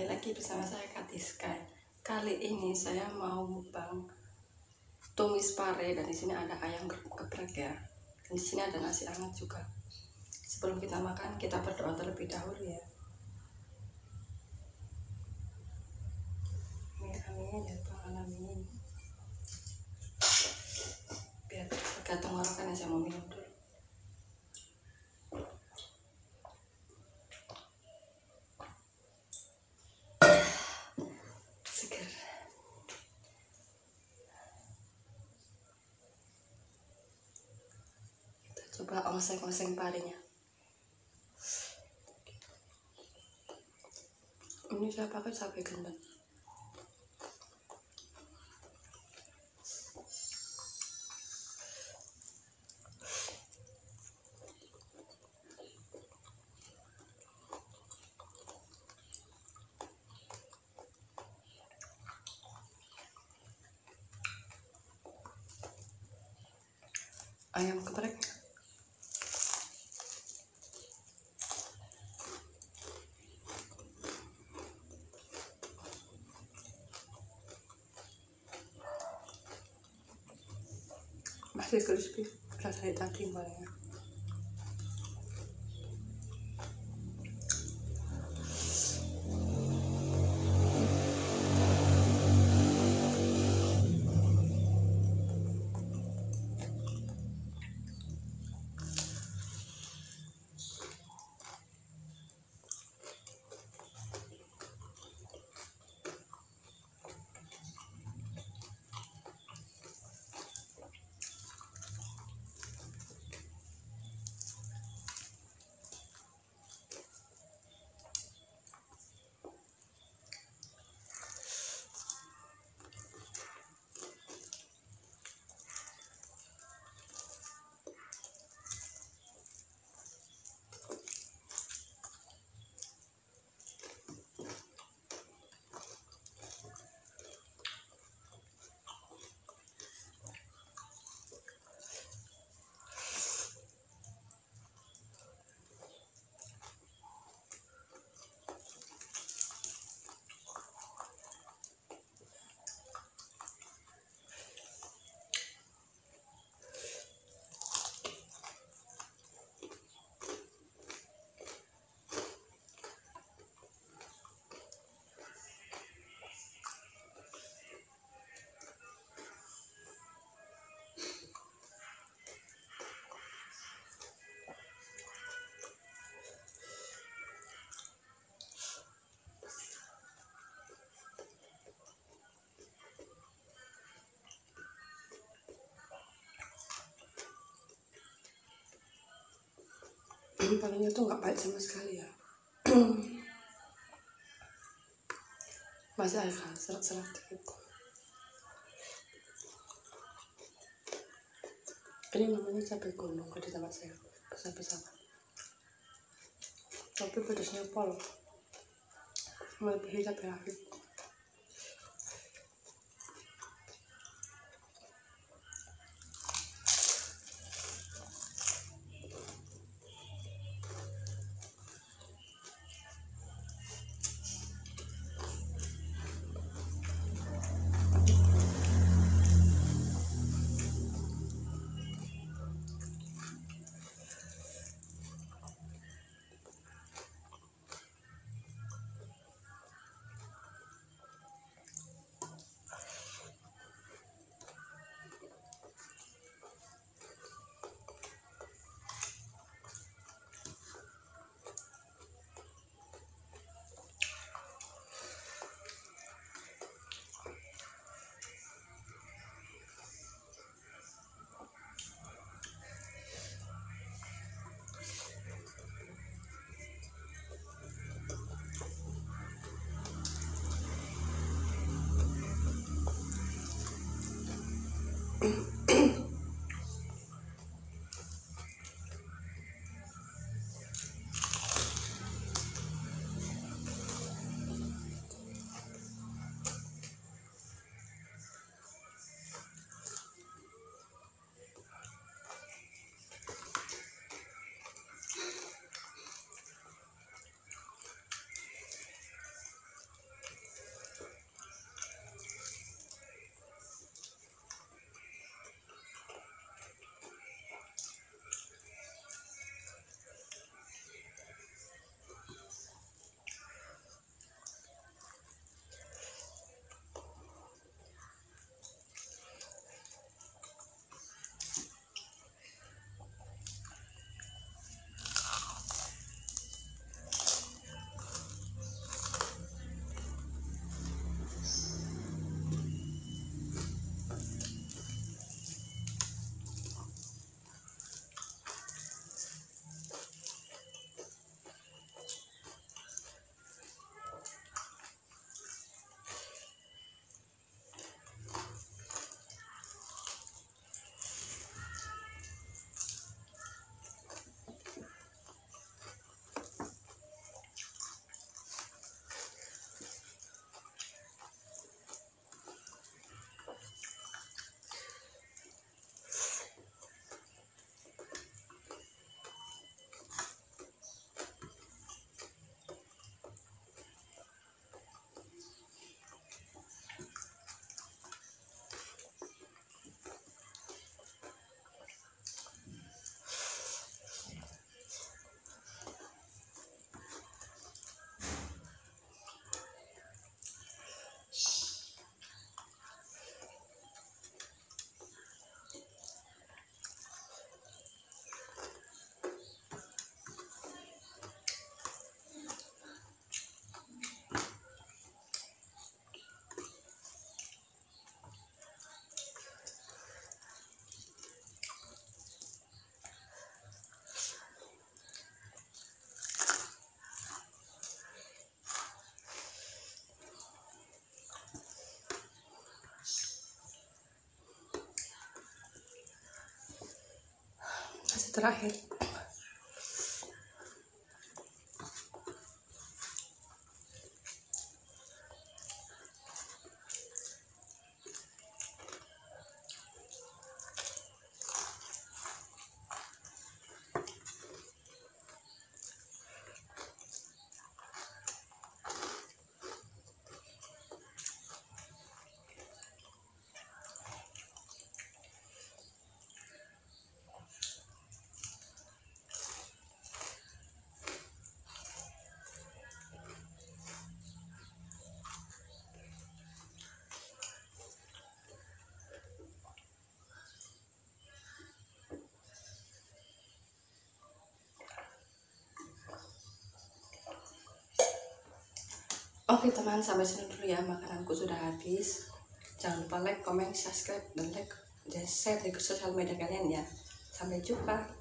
lagi bersama saya Katiska. Kali ini saya mau mukbang tumis pare dan di sini ada ayam geprek ya. Dan di sini ada nasi hangat juga. Sebelum kita makan, kita berdoa terlebih dahulu ya. Amin ya Rabbal alamin. Biar agak tenggorokan ya, saya mau minum dulu. Seger. Kita coba oseng-oseng parenya. Ini saya pakai cabai gendang. Ayam geprek masih crispy, rasanya daging banget. Parenya tuh nggak pahit sama sekali ya. Masih agak serak-serak dikit. Ini namanya cabai gunung kalau di tempat saya, besar-besar. Tapi pedasnya pol, melebihi cabai rawit. terakhir. Oke teman, sampai sini dulu ya, makananku sudah habis. Jangan lupa like, comment, subscribe, dan share di sosial media kalian ya. Sampai jumpa.